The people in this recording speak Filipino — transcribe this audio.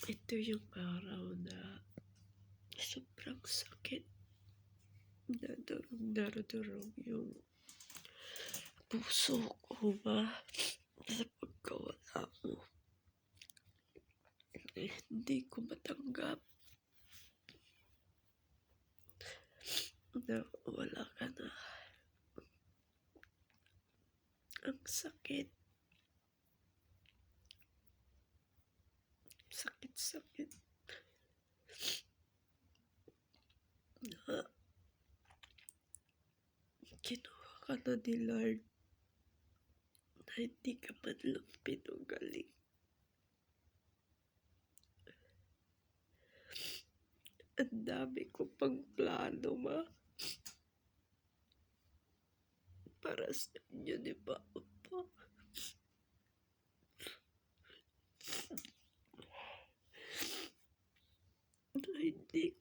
Ito yung araw na sobrang sakit. Darong-darong yung puso ko ba sa pagkawala mo. Hindi ko matanggap na wala ka na. Ang sakit. Sakit-sakit. Na kinuha ka na ni Lord na hindi ka man lang pinagaling. Ang dami ko pang plano, Ma. Para sa inyo ni Papa. Na hindi